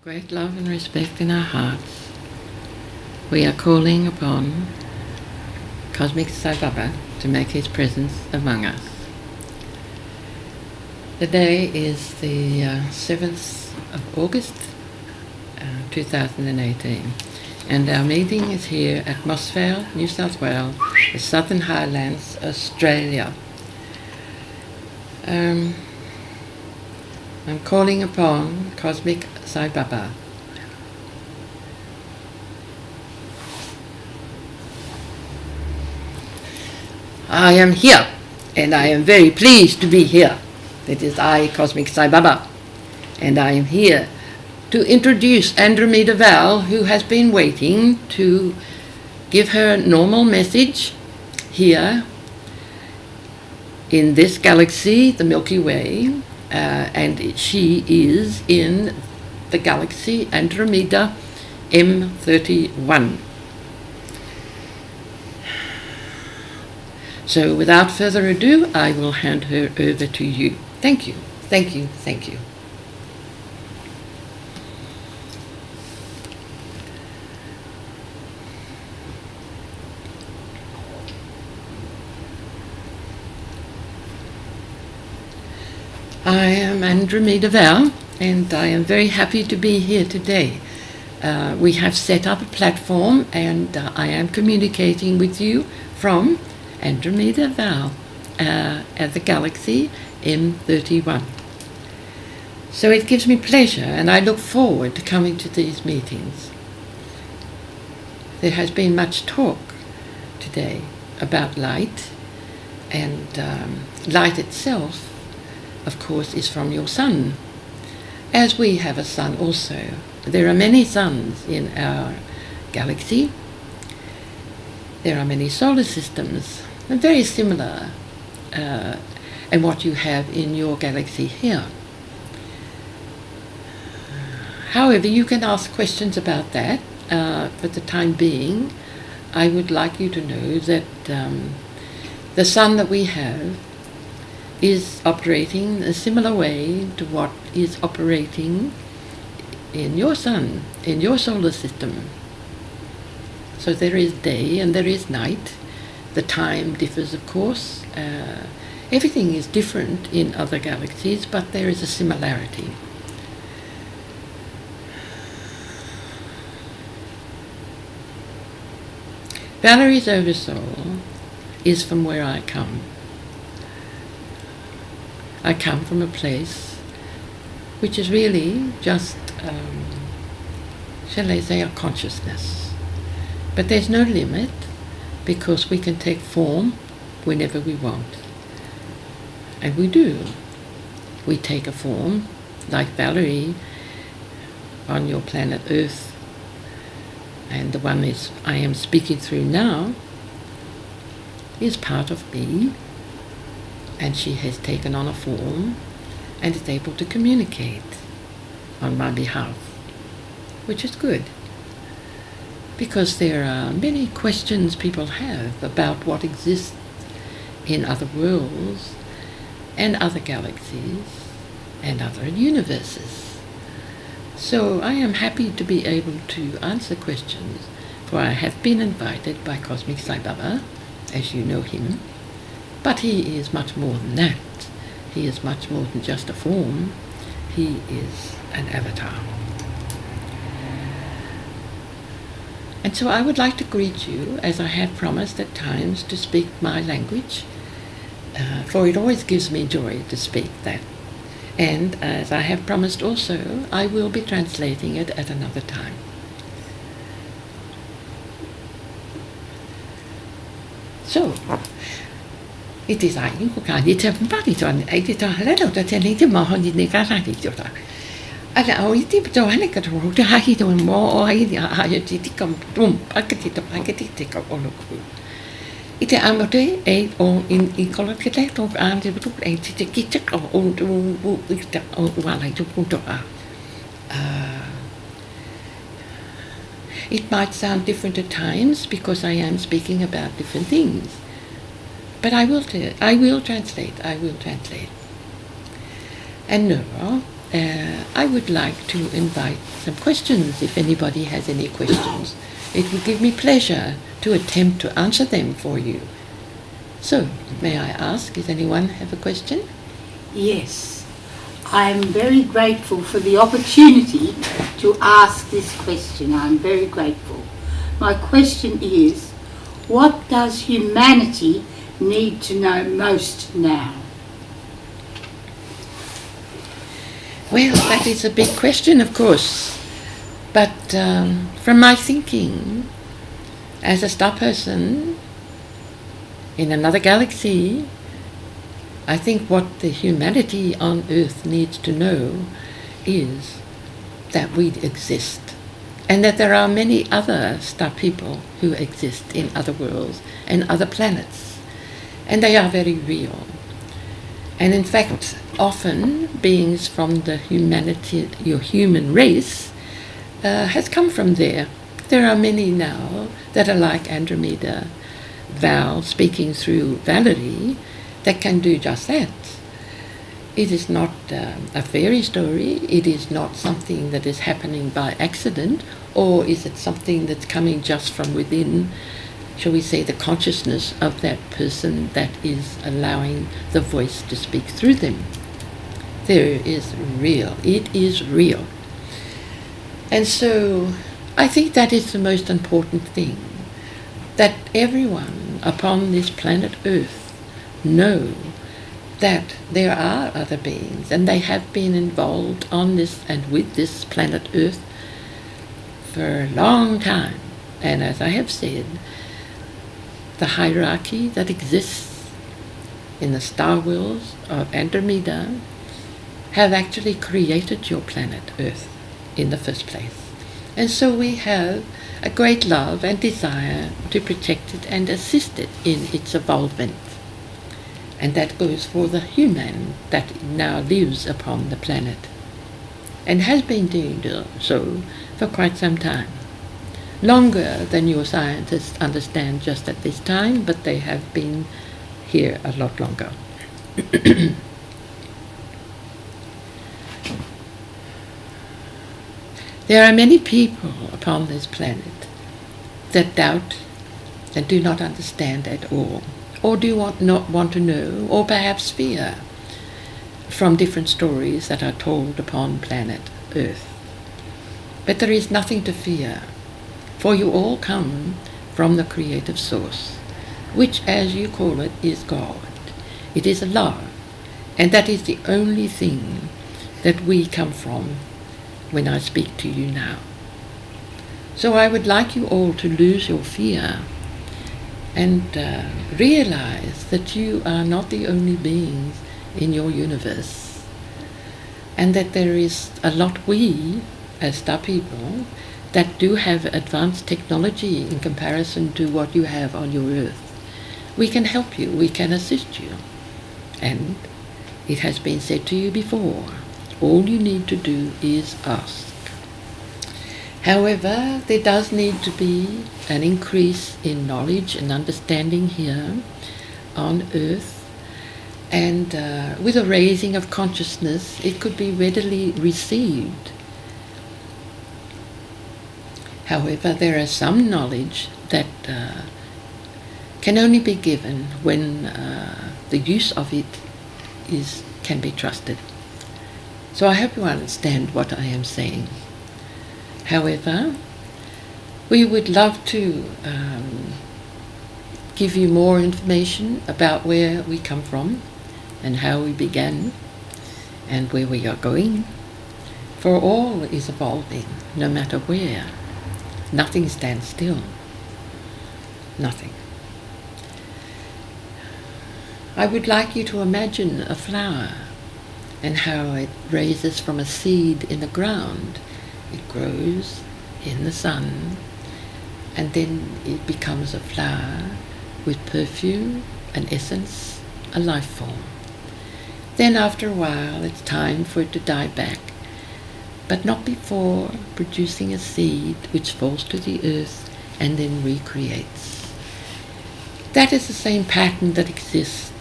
Great love and respect in our hearts, we are calling upon Cosmic Sai Baba to make his presence among us. The day is the 7th of August 2018, and our meeting is here at Moss Vale, New South Wales, the Southern Highlands, Australia. I'm calling upon Cosmic Sai Baba. I am here, and I am very pleased to be here. That is I, Cosmic Sai Baba, and I am here to introduce Andromeda Val, who has been waiting to give her normal message here in this galaxy, the Milky Way, and she is in the galaxy Andromeda M31. So without further ado, I will hand her over to you. Thank you, thank you, thank you. I am Andromeda Val, and I am very happy to be here today. We have set up a platform, and I am communicating with you from Andromeda Val at the galaxy M31. So it gives me pleasure, and I look forward to coming to these meetings. There has been much talk today about light, and light itself, of course, is from your sun, as we have a sun also. There are many suns in our galaxy. There are many solar systems, and very similar and what you have in your galaxy here. However, you can ask questions about that. For the time being, I would like you to know that the sun that we have is operating a similar way to what is operating in your sun, in your solar system. So there is day and there is night. The time differs, of course. Everything is different in other galaxies, but there is a similarity. Valerie's oversoul is from where I come. I come from a place which is really just, shall I say, a consciousness. But there's no limit, because we can take form whenever we want. And we do. We take a form, like Valerie on your planet Earth, and the one I am speaking through now is part of me. And she has taken on a form and is able to communicate on my behalf, which is good, because there are many questions people have about what exists in other worlds and other galaxies and other universes. So I am happy to be able to answer questions, for I have been invited by Cosmic Sai Baba, as you know him. But he is much more than that. He is much more than just a form. He is an avatar. And so I would like to greet you, as I have promised at times, to speak my language, for it always gives me joy to speak that. And as I have promised also, I will be translating it at another time. So, it is I who can eat a body on 80 to 10 to Mahon in the Gazati. I know it is to Hanek to Haki to more I come boom, packet to packet take up all of you. It is Amate, 8 or in color collect of arms to 80 to kitchen or old while I took to It might sound different at times because I am speaking about different things. But I will translate. And now, I would like to invite some questions if anybody has any questions. It would give me pleasure to attempt to answer them for you. So, may I ask, does anyone have a question? Yes. I am very grateful for the opportunity to ask this question. I'm very grateful. My question is, what does humanity need to know most now? Well, that is a big question, of course. But from my thinking, as a star person in another galaxy, I think what the humanity on Earth needs to know is that we exist, and that there are many other star people who exist in other worlds and other planets, and they are very real. And in fact, often beings from the human race has come from there. There are many now that are like Andromeda Val speaking through Valerie that can do just that. It is not a fairy story. It is not something that is happening by accident, or is it something that's coming just from within, shall we say, the consciousness of that person that is allowing the voice to speak through them. There is real. It is real. And so I think that is the most important thing, that everyone upon this planet Earth know that there are other beings, and they have been involved on this and with this planet Earth for a long time. And as I have said, the hierarchy that exists in the star worlds of Andromeda have actually created your planet Earth in the first place. And so we have a great love and desire to protect it and assist it in its evolvement. And that goes for the human that now lives upon the planet, and has been doing so for quite some time. Longer than your scientists understand just at this time, but they have been here a lot longer. There are many people upon this planet that doubt and do not understand at all, or do not want to know, or perhaps fear, from different stories that are told upon planet Earth. But there is nothing to fear, for you all come from the creative source, which, as you call it, is God. It is love, and that is the only thing that we come from when I speak to you now. So I would like you all to lose your fear and realize that you are not the only beings in your universe, and that there is a lot we, as star people, that do have advanced technology in comparison to what you have on your Earth. We can help you, we can assist you, and it has been said to you before, all you need to do is ask. However, there does need to be an increase in knowledge and understanding here on Earth, and with a raising of consciousness, it could be readily received. However, there is some knowledge that can only be given when the use of it can be trusted. So I hope you understand what I am saying. However, we would love to give you more information about where we come from and how we began and where we are going. For all is evolving, no matter where. Nothing stands still. Nothing. I would like you to imagine a flower and how it raises from a seed in the ground. It grows in the sun, and then it becomes a flower with perfume, an essence, a life form. Then after a while it's time for it to die back, but not before producing a seed which falls to the earth and then recreates. That is the same pattern that exists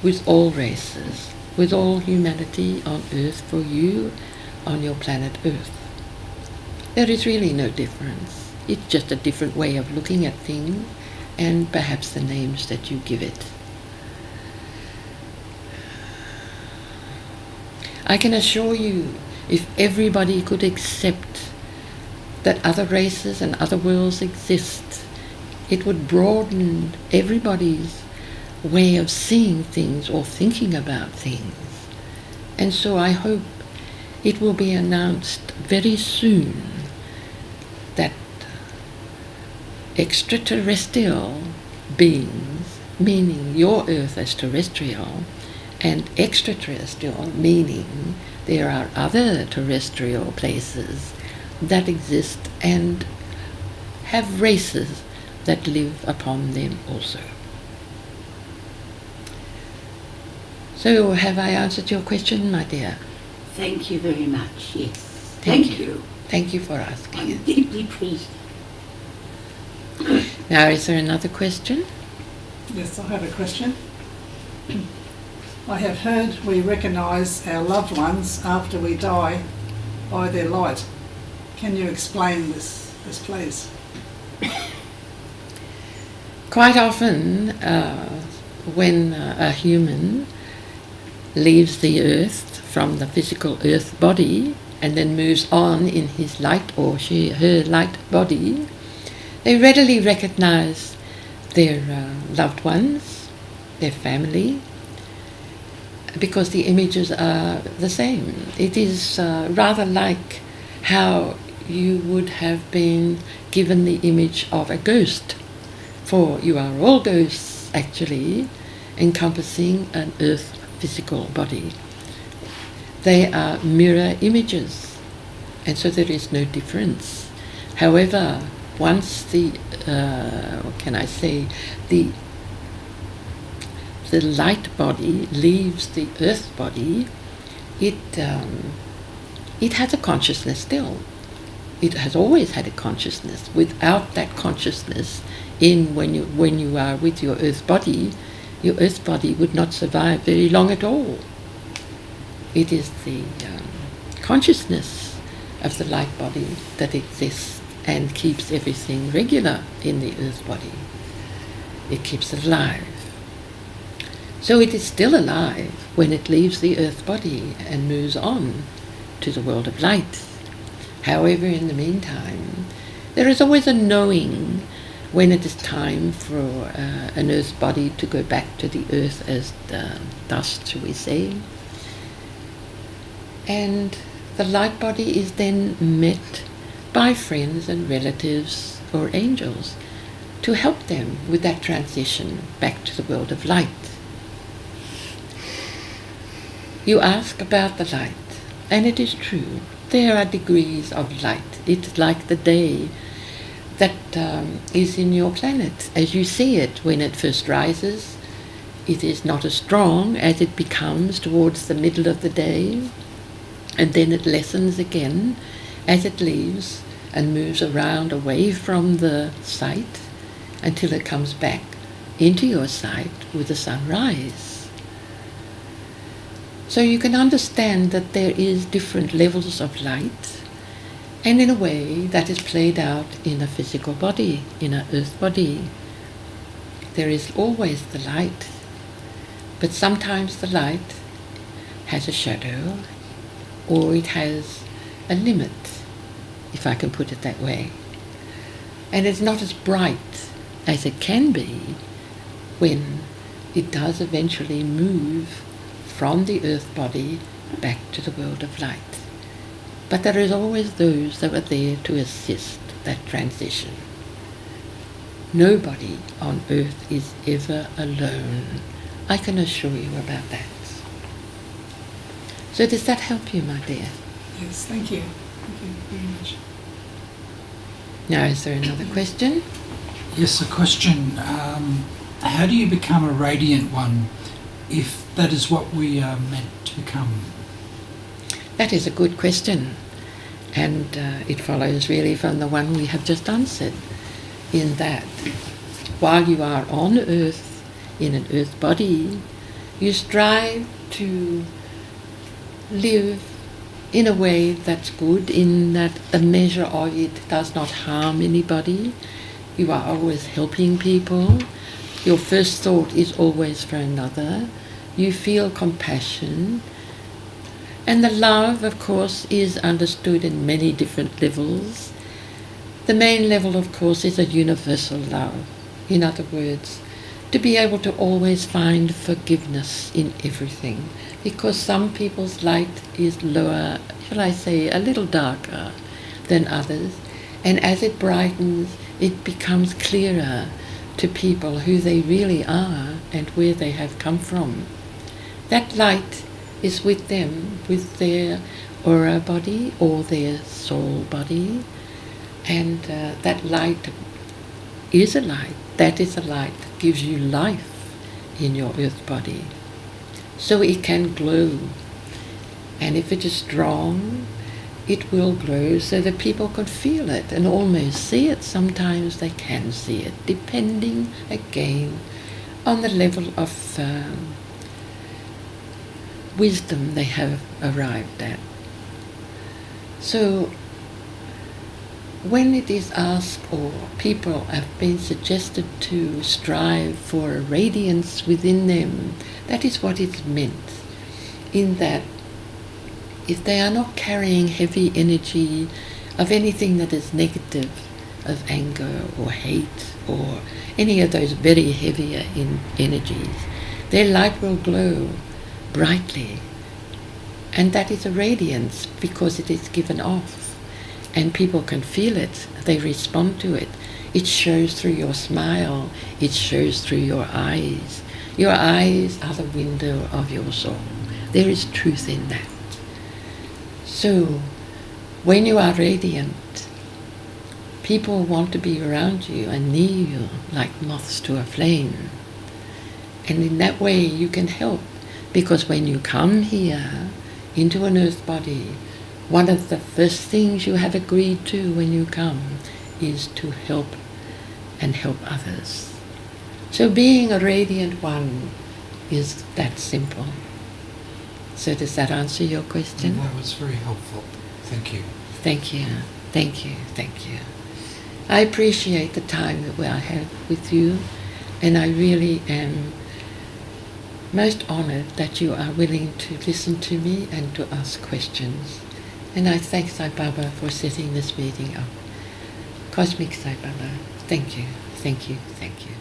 with all races, with all humanity on Earth, for you on your planet Earth. There is really no difference. It's just a different way of looking at things, and perhaps the names that you give it. I can assure you, if everybody could accept that other races and other worlds exist, it would broaden everybody's way of seeing things or thinking about things. And so I hope it will be announced very soon that extraterrestrial beings, meaning your Earth as terrestrial, and extraterrestrial, meaning there are other terrestrial places that exist and have races that live upon them also. So have I answered your question, my dear? Thank you very much, yes. Thank you. Thank you for asking. I'm deeply pleased. Now, is there another question? Yes, I have a question. I have heard we recognise our loved ones after we die by their light. Can you explain this please? Quite often, when a human leaves the earth from the physical earth body and then moves on in his light or her light body, they readily recognize their loved ones, their family, because the images are the same. It is rather like how you would have been given the image of a ghost, for you are all ghosts actually, encompassing an earth physical body. They are mirror images, and so there is no difference. However, once the light body leaves the earth body, it has a consciousness still. It has always had a consciousness. Without that consciousness, when you are with your earth body would not survive very long at all. It is the consciousness of the light body that exists and keeps everything regular in the earth body. It keeps it alive. So it is still alive when it leaves the earth body and moves on to the world of light. However, in the meantime, there is always a knowing when it is time for an earth body to go back to the earth as the dust, shall we say. And the light body is then met by friends and relatives or angels to help them with that transition back to the world of light. You ask about the light, and it is true. There are degrees of light. It's like the day that is in your planet. As you see it when it first rises, it is not as strong as it becomes towards the middle of the day, and then it lessens again as it leaves and moves around away from the sight until it comes back into your sight with the sunrise. So you can understand that there is different levels of light, and in a way that is played out in a physical body, in an earth body. There is always the light, but sometimes the light has a shadow, or it has a limit, if I can put it that way. And it's not as bright as it can be when it does eventually move from the earth body back to the world of light. But there is always those that are there to assist that transition. Nobody on earth is ever alone. I can assure you about that. So does that help you, my dear? Yes, thank you. Thank you very much. Now, is there another question? Yes, a question. How do you become a radiant one if that is what we are meant to become? That is a good question, and it follows really from the one we have just answered, in that while you are on earth, in an earth body, you strive to live in a way that's good, in that the measure of it does not harm anybody. You are always helping people. Your first thought is always for another. You feel compassion. And the love, of course, is understood in many different levels. The main level, of course, is a universal love. In other words, to be able to always find forgiveness in everything. Because some people's light is lower, shall I say, a little darker than others. And as it brightens, it becomes clearer to people who they really are and where they have come from. That light is with them, with their aura body or their soul body. And that light is a light. That is a light that gives you life in your earth body. So it can glow. And if it is strong, it will glow so that people can feel it and almost see it. Sometimes they can see it, depending, again, on the level of wisdom they have arrived at. So, when it is asked, or people have been suggested to strive for a radiance within them, that is what is meant, in that if they are not carrying heavy energy of anything that is negative, of anger or hate or any of those very heavier energies, their light will glow brightly. And that is a radiance because it is given off. And people can feel it, they respond to it. It shows through your smile, it shows through your eyes. Your eyes are the window of your soul. There is truth in that. So, when you are radiant, people want to be around you and near you like moths to a flame. And in that way you can help, because when you come here into an earth body, one of the first things you have agreed to when you come is to help and help others. So being a radiant one is that simple. So does that answer your question? That was very helpful. Thank you. Thank you. Thank you. Thank you. I appreciate the time that I have with you, and I really am most honored that you are willing to listen to me and to ask questions. And I thank Sai Baba for setting this meeting up. Cosmic Sai Baba, thank you, thank you, thank you.